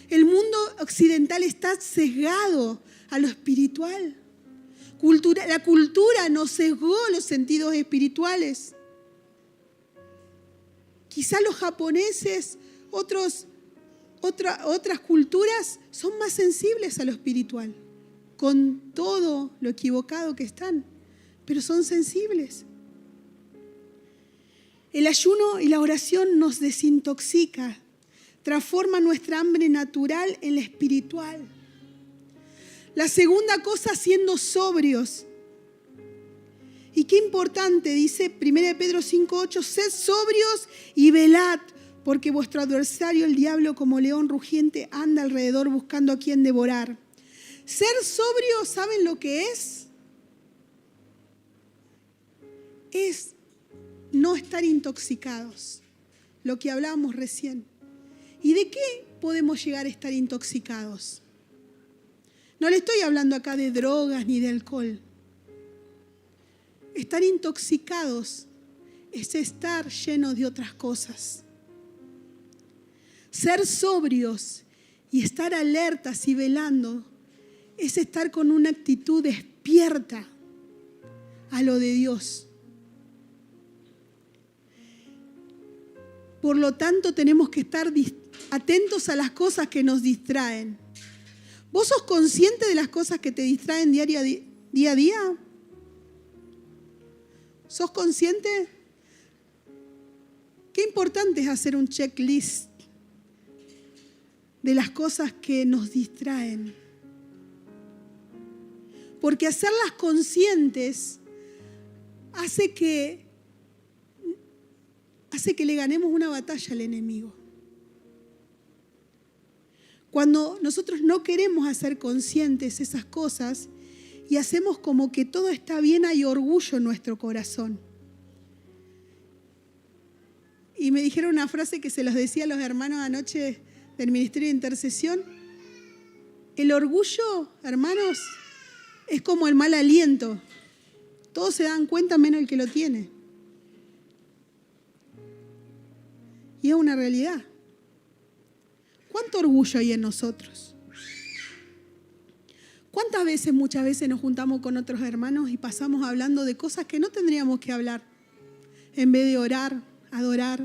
El mundo occidental está sesgado a lo espiritual. La cultura nos sesgó los sentidos espirituales. Quizá los japoneses, otras culturas son más sensibles a lo espiritual, con todo lo equivocado que están, pero son sensibles. El ayuno y la oración nos desintoxica, transforma nuestra hambre natural en la espiritual. La segunda cosa, siendo sobrios. Y qué importante, dice 1 Pedro 5:8, sed sobrios y velad, porque vuestro adversario, el diablo, como león rugiente, anda alrededor buscando a quien devorar. Ser sobrios, ¿saben lo que es? Es no estar intoxicados, lo que hablábamos recién. ¿Y de qué podemos llegar a estar intoxicados? No le estoy hablando acá de drogas ni de alcohol. Estar intoxicados es estar llenos de otras cosas. Ser sobrios y estar alertas y velando es estar con una actitud despierta a lo de Dios. Por lo tanto, tenemos que estar atentos a las cosas que nos distraen. ¿Vos sos consciente de las cosas que te distraen día a día? ¿Sos consciente? Qué importante es hacer un checklist de las cosas que nos distraen. Porque hacerlas conscientes hace que le ganemos una batalla al enemigo. Cuando nosotros no queremos hacer conscientes esas cosas y hacemos como que todo está bien, hay orgullo en nuestro corazón. Y me dijeron una frase que se los decía a los hermanos anoche del Ministerio de Intercesión. El orgullo, hermanos, es como el mal aliento. Todos se dan cuenta menos el que lo tiene. Y es una realidad. ¿Cuánto orgullo hay en nosotros? ¿Cuántas veces, muchas veces nos juntamos con otros hermanos y pasamos hablando de cosas que no tendríamos que hablar, en vez de orar, adorar?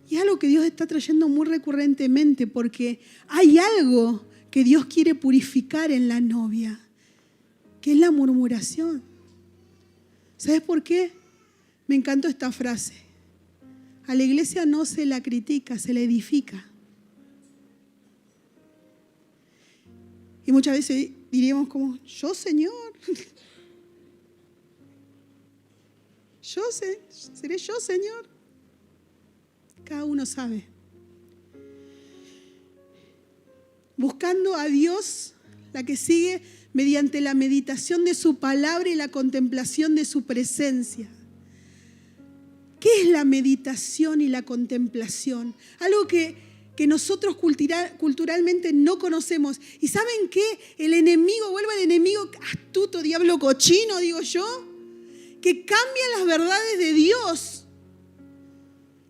Y es algo que Dios está trayendo muy recurrentemente, porque hay algo que Dios quiere purificar en la novia, que es la murmuración. ¿Sabes por qué? Me encantó esta frase. A la iglesia no se la critica, se la edifica. Y muchas veces diríamos como, yo, Señor, seré yo, Señor. Cada uno sabe. Buscando a Dios, la que sigue mediante la meditación de su palabra y la contemplación de su presencia. ¿Qué es la meditación y la contemplación? Algo que nosotros culturalmente no conocemos. ¿Y saben qué? El enemigo, vuelve al enemigo astuto, diablo cochino, digo yo, que cambia las verdades de Dios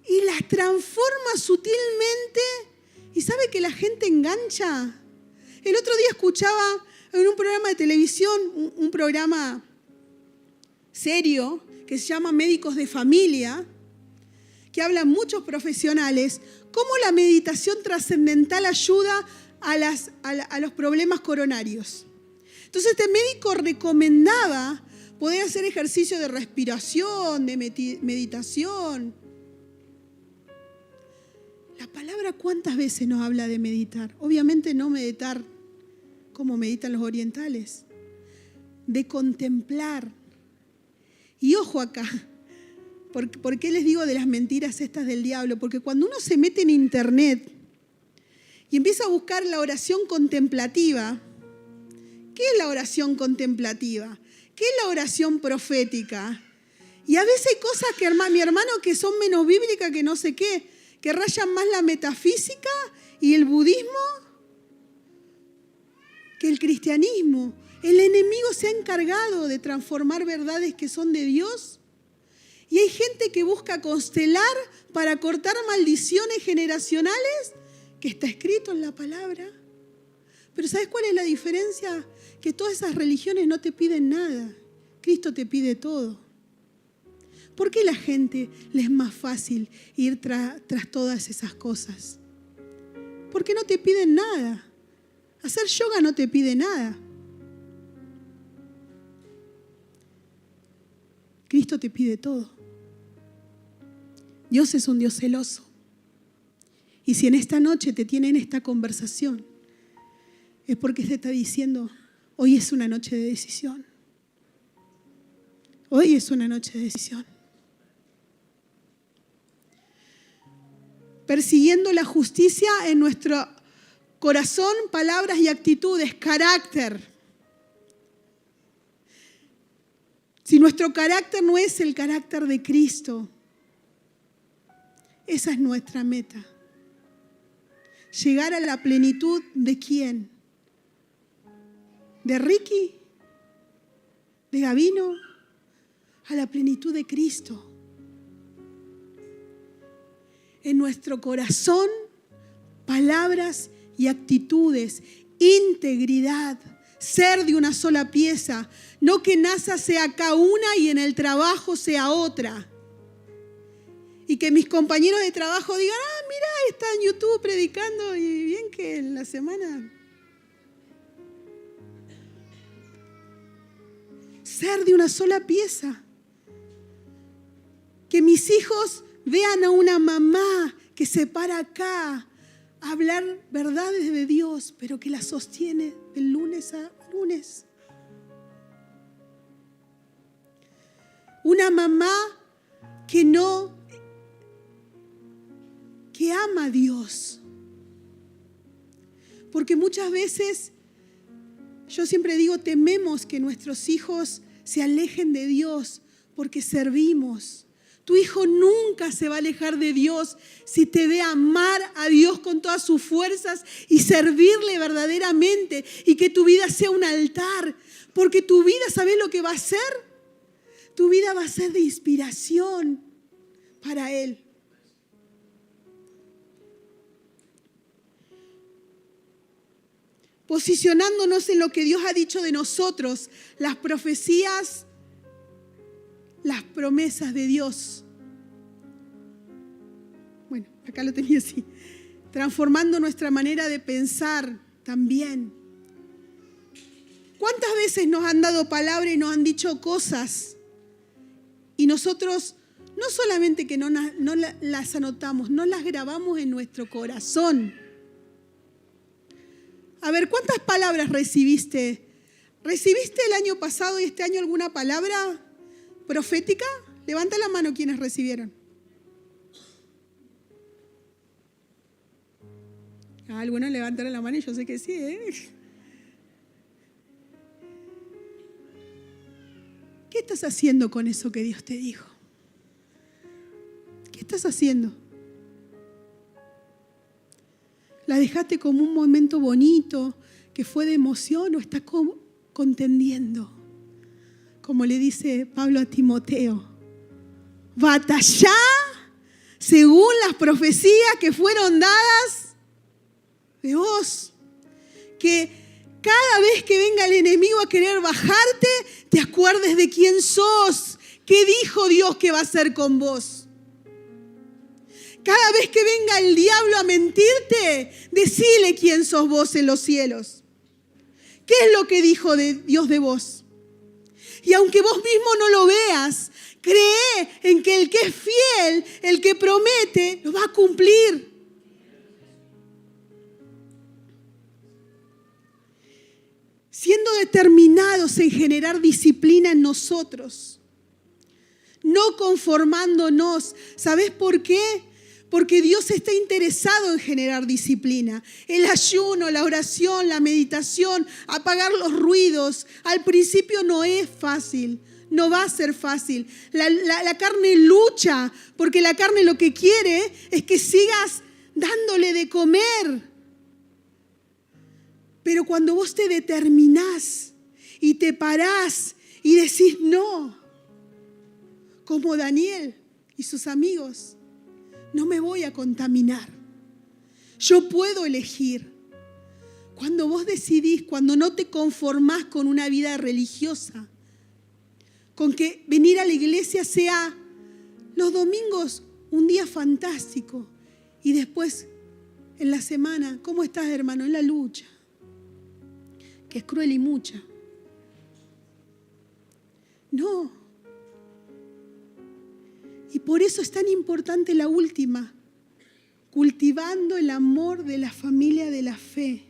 y las transforma sutilmente. ¿Y sabe que la gente engancha? El otro día escuchaba en un programa de televisión, un programa serio, que se llama Médicos de Familia, que hablan muchos profesionales, cómo la meditación trascendental ayuda a los problemas coronarios. Entonces este médico recomendaba poder hacer ejercicio de respiración, de meditación. La palabra, ¿cuántas veces nos habla de meditar? Obviamente no meditar como meditan los orientales, de contemplar. Y ojo acá, ¿por qué les digo de las mentiras estas del diablo? Porque cuando uno se mete en internet y empieza a buscar la oración contemplativa, ¿qué es la oración contemplativa? ¿Qué es la oración profética? Y a veces hay cosas que mi hermano que son menos bíblicas que no sé qué, que rayan más la metafísica y el budismo que el cristianismo. El enemigo se ha encargado de transformar verdades que son de Dios. Y hay gente que busca constelar para cortar maldiciones generacionales, que está escrito en la palabra. Pero ¿sabes cuál es la diferencia? Que todas esas religiones no te piden nada. Cristo te pide todo. ¿Por qué la gente le es más fácil ir tras todas esas cosas? Porque no te piden nada. Hacer yoga no te pide nada. Cristo te pide todo. Dios es un Dios celoso. Y si en esta noche te tienen esta conversación, es porque te está diciendo, hoy es una noche de decisión. Hoy es una noche de decisión. Persiguiendo la justicia en nuestro corazón, palabras y actitudes, carácter. Si nuestro carácter no es el carácter de Cristo, esa es nuestra meta. Llegar a la plenitud ¿de quién? ¿De Ricky? ¿De Gabino? A la plenitud de Cristo. En nuestro corazón, palabras y actitudes, integridad, ser de una sola pieza, no que NASA sea acá una y en el trabajo sea otra. Y que mis compañeros de trabajo digan, mira, está en YouTube predicando y bien que en la semana. ser de una sola pieza. Que mis hijos vean a una mamá que se para acá a hablar verdades de Dios, pero que la sostiene de lunes a lunes. Una mamá que ama a Dios. Porque muchas veces, yo siempre digo, tememos que nuestros hijos se alejen de Dios porque servimos. Tu hijo nunca se va a alejar de Dios si te ve amar a Dios con todas sus fuerzas y servirle verdaderamente y que tu vida sea un altar. Porque tu vida, ¿sabes lo que va a ser? Tu vida va a ser de inspiración para Él. Posicionándonos en lo que Dios ha dicho de nosotros, las profecías, las promesas de Dios. Bueno, acá lo tenía así. Transformando nuestra manera de pensar también. ¿Cuántas veces nos han dado palabra y nos han dicho cosas? Y nosotros no solamente que no las anotamos, no las grabamos en nuestro corazón. A ver, ¿cuántas palabras recibiste? ¿Recibiste el año pasado y este año alguna palabra profética? Levanta la mano quienes recibieron. Algunos levantaron la mano y yo sé que sí, ¿Qué estás haciendo con eso que Dios te dijo? ¿Qué estás haciendo? ¿La dejaste como un momento bonito que fue de emoción o estás contendiendo? Como le dice Pablo a Timoteo, batallá según las profecías que fueron dadas de vos. Que cada vez que venga el enemigo a querer bajarte, te acuerdes de quién sos, qué dijo Dios que va a hacer con vos. Cada vez que venga el diablo a mentirte, decile quién sos vos en los cielos. ¿Qué es lo que dijo Dios de vos? Y aunque vos mismo no lo veas, cree en que el que es fiel, el que promete, lo va a cumplir. Siendo determinados en generar disciplina en nosotros. No conformándonos. ¿Sabés por qué? Porque Dios está interesado en generar disciplina. El ayuno, la oración, la meditación, apagar los ruidos. Al principio no es fácil, no va a ser fácil. La carne lucha, porque la carne lo que quiere es que sigas dándole de comer. Pero cuando vos te determinás y te parás y decís no, como Daniel y sus amigos, no me voy a contaminar. Yo puedo elegir. Cuando vos decidís, cuando no te conformás con una vida religiosa, con que venir a la iglesia sea los domingos un día fantástico y después en la semana, ¿cómo estás, hermano? En la lucha, que es cruel y mucha. No. Y por eso es tan importante la última, cultivando el amor de la familia de la fe.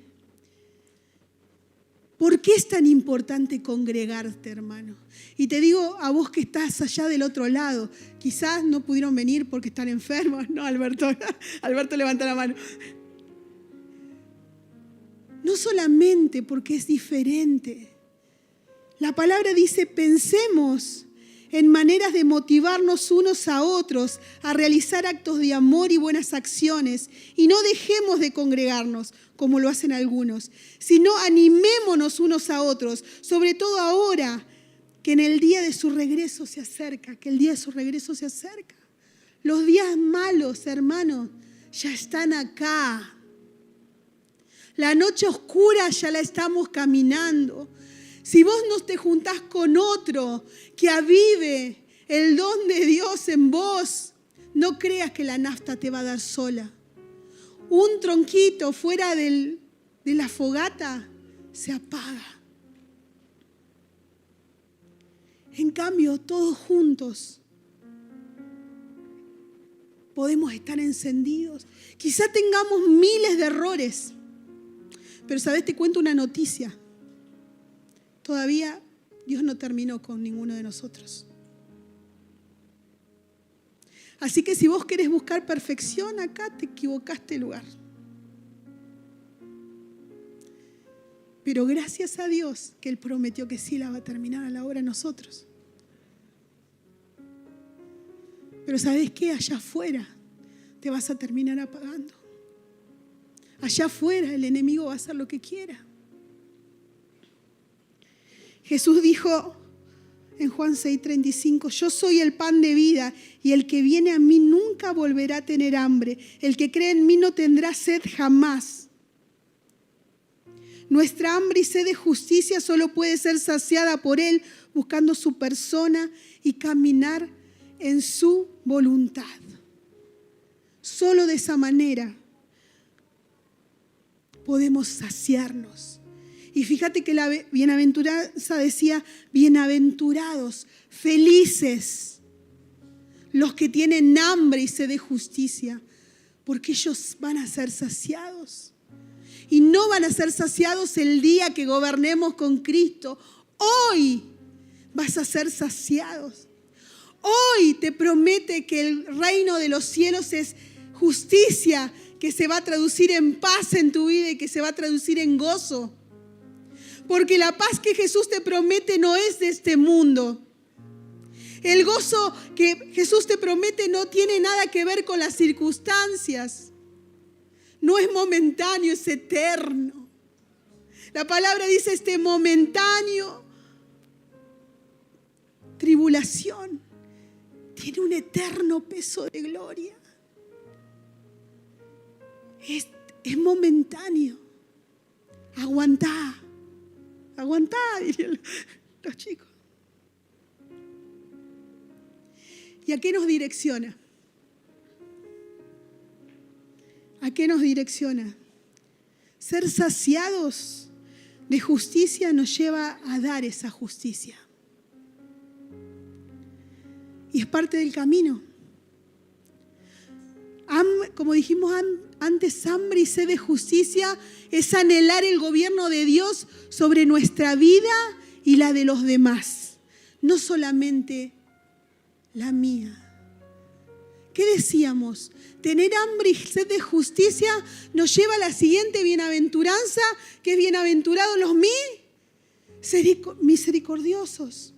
¿Por qué es tan importante congregarte, hermano? Y te digo a vos que estás allá del otro lado, quizás no pudieron venir porque están enfermos. No, Alberto levanta la mano. No solamente porque es diferente. La palabra dice, pensemos en maneras de motivarnos unos a otros a realizar actos de amor y buenas acciones. Y no dejemos de congregarnos, como lo hacen algunos, sino animémonos unos a otros, sobre todo ahora que en el día de su regreso se acerca, que el día de su regreso se acerca. Los días malos, hermanos, ya están acá. La noche oscura ya la estamos caminando. Si vos no te juntás con otro que avive el don de Dios en vos, no creas que la nafta te va a dar sola. Un tronquito fuera de la fogata se apaga. En cambio, todos juntos podemos estar encendidos. Quizá tengamos miles de errores, pero ¿sabes? Te cuento una noticia. Todavía Dios no terminó con ninguno de nosotros. Así que si vos querés buscar perfección acá, te equivocaste de lugar. Pero gracias a Dios que Él prometió que sí la va a terminar a la obra en nosotros. Pero ¿sabés qué? Allá afuera te vas a terminar apagando. Allá afuera el enemigo va a hacer lo que quiera. Jesús dijo en Juan 6:35, yo soy el pan de vida y el que viene a mí nunca volverá a tener hambre. El que cree en mí no tendrá sed jamás. Nuestra hambre y sed de justicia solo puede ser saciada por Él, buscando su persona y caminar en su voluntad. Solo de esa manera podemos saciarnos. Y fíjate que la bienaventuranza decía, bienaventurados, felices, los que tienen hambre y sed de justicia, porque ellos van a ser saciados. Y no van a ser saciados el día que gobernemos con Cristo. Hoy vas a ser saciados. Hoy te promete que el reino de los cielos es justicia, que se va a traducir en paz en tu vida y que se va a traducir en gozo. Porque la paz que Jesús te promete no es de este mundo. El gozo que Jesús te promete no tiene nada que ver con las circunstancias. No es momentáneo, es eterno. La palabra dice este momentáneo tribulación tiene un eterno peso de gloria. Es momentáneo. Aguantá, dirían los chicos. ¿Y a qué nos direcciona? ¿A qué nos direcciona? Ser saciados de justicia nos lleva a dar esa justicia. Y es parte del camino. Como dijimos antes, hambre y sed de justicia es anhelar el gobierno de Dios sobre nuestra vida y la de los demás. No solamente la mía. ¿Qué decíamos? Tener hambre y sed de justicia nos lleva a la siguiente bienaventuranza, que es bienaventurados los misericordiosos.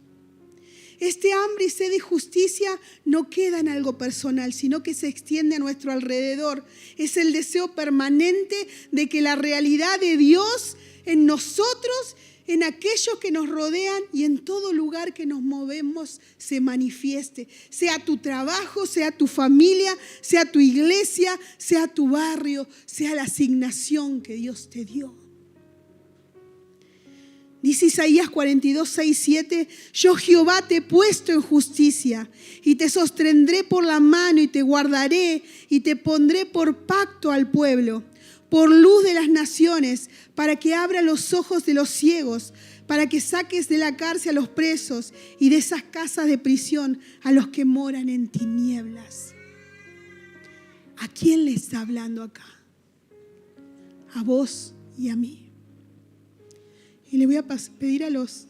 Este hambre y sed de justicia no queda en algo personal, sino que se extiende a nuestro alrededor. Es el deseo permanente de que la realidad de Dios en nosotros, en aquellos que nos rodean y en todo lugar que nos movemos se manifieste. Sea tu trabajo, sea tu familia, sea tu iglesia, sea tu barrio, sea la asignación que Dios te dio. Dice Isaías 42, 6, 7, yo Jehová te he puesto en justicia y te sostendré por la mano y te guardaré y te pondré por pacto al pueblo, por luz de las naciones, para que abra los ojos de los ciegos, para que saques de la cárcel a los presos y de esas casas de prisión a los que moran en tinieblas. ¿A quién le está hablando acá? A vos y a mí. Y le voy a pedir a los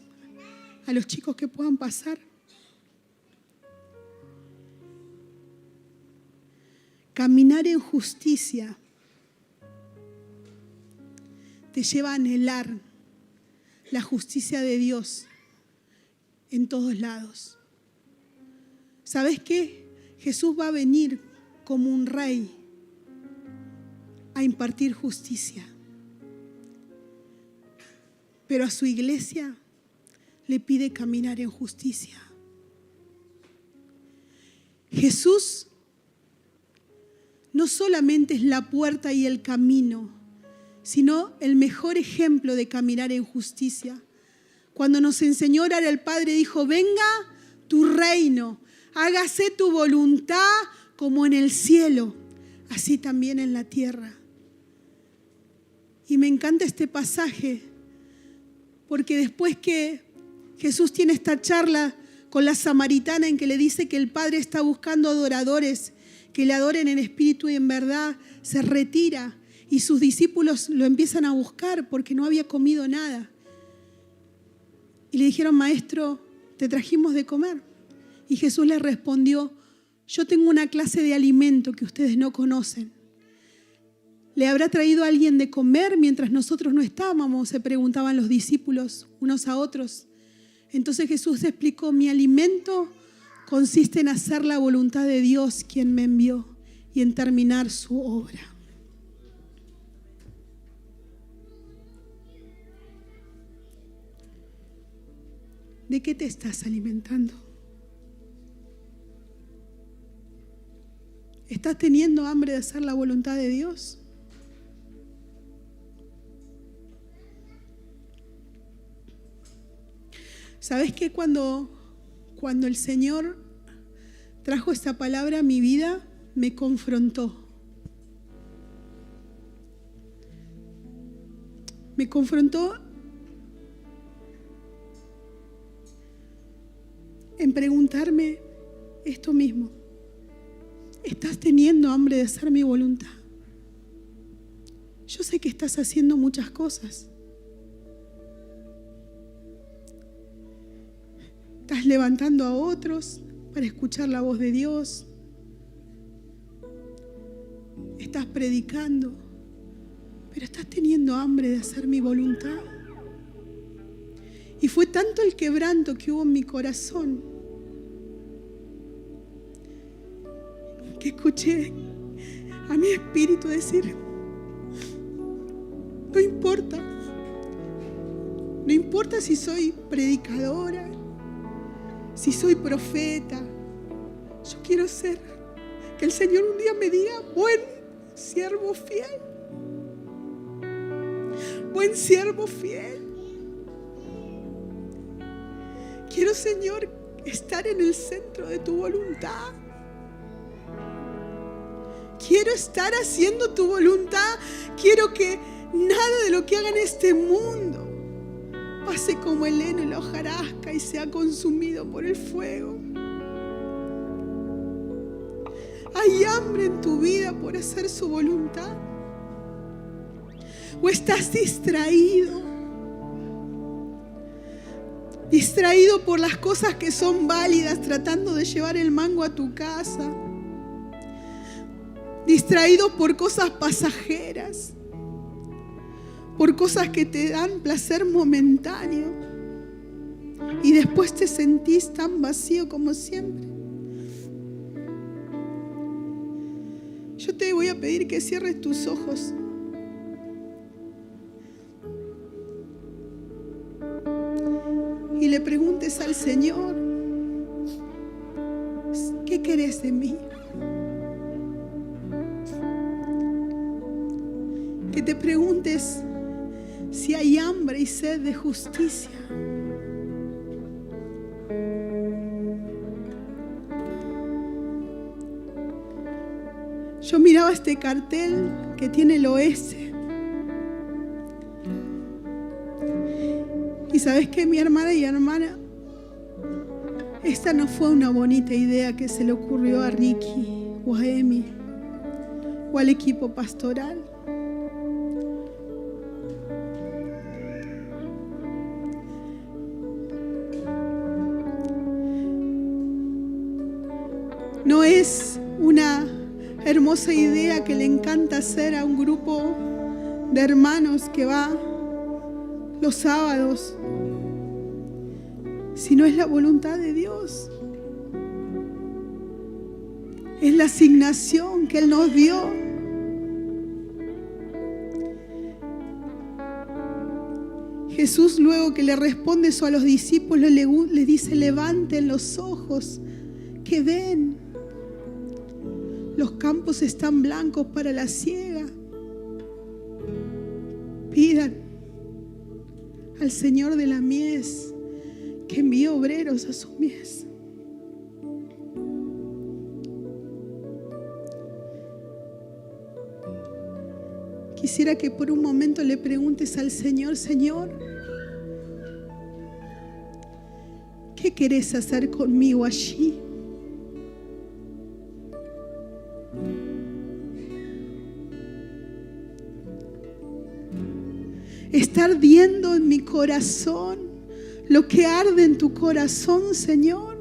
chicos que puedan pasar. Caminar en justicia te lleva a anhelar la justicia de Dios en todos lados. ¿Sabes qué? Jesús va a venir como un rey a impartir justicia. Pero a su iglesia le pide caminar en justicia. Jesús no solamente es la puerta y el camino, sino el mejor ejemplo de caminar en justicia. Cuando nos enseñó a orar al Padre, dijo, venga tu reino, hágase tu voluntad como en el cielo, así también en la tierra. Y me encanta este pasaje, porque después que Jesús tiene esta charla con la samaritana en que le dice que el Padre está buscando adoradores que le adoren en espíritu y en verdad, se retira y sus discípulos lo empiezan a buscar porque no había comido nada. Y le dijeron: Maestro, te trajimos de comer. Y Jesús les respondió: yo tengo una clase de alimento que ustedes no conocen. ¿Le habrá traído a alguien de comer mientras nosotros no estábamos?, se preguntaban los discípulos unos a otros. Entonces Jesús explicó: mi alimento consiste en hacer la voluntad de Dios, quien me envió, y en terminar su obra. ¿De qué te estás alimentando? ¿Estás teniendo hambre de hacer la voluntad de Dios? ¿Sabes qué? Cuando el Señor trajo esta palabra a mi vida, me confrontó. Me confrontó en preguntarme esto mismo: ¿estás teniendo hambre de hacer mi voluntad? Yo sé que estás haciendo muchas cosas. Estás levantando a otros para escuchar la voz de Dios. Estás predicando, pero estás teniendo hambre de hacer mi voluntad. Y fue tanto el quebranto que hubo en mi corazón que escuché a mi espíritu decir: no importa si soy predicadora, si soy profeta, yo quiero ser, que el Señor un día me diga: buen siervo fiel, buen siervo fiel. Quiero, Señor, estar en el centro de tu voluntad. Quiero estar haciendo tu voluntad. Quiero que nada de lo que haga en este mundo pase como el heno y la hojarasca y sea consumido por el fuego. ¿Hay hambre en tu vida por hacer su voluntad? ¿O estás distraído? Distraído por las cosas que son válidas, tratando de llevar el mango a tu casa. Distraído por cosas pasajeras, por cosas que te dan placer momentáneo, y después te sentís tan vacío como siempre. Yo te voy a pedir que cierres tus ojos. Y le preguntes al Señor: ¿qué querés de mí? Que te preguntes si hay hambre y sed de justicia. Yo miraba este cartel que tiene el OS. Y sabes qué, mi hermana y hermana, esta no fue una bonita idea que se le ocurrió a Ricky o a Emi o al equipo pastoral. No es una hermosa idea que le encanta hacer a un grupo de hermanos que va los sábados, sino es la voluntad de Dios. Es la asignación que Él nos dio. Jesús, luego que le responde eso a los discípulos, le dice: levanten los ojos, que ven. Los campos están blancos para la siega. Pidan al Señor de la mies que envíe obreros a su mies. Quisiera que por un momento le preguntes al Señor: Señor, ¿qué querés hacer conmigo allí? Está ardiendo en mi corazón lo que arde en tu corazón, Señor.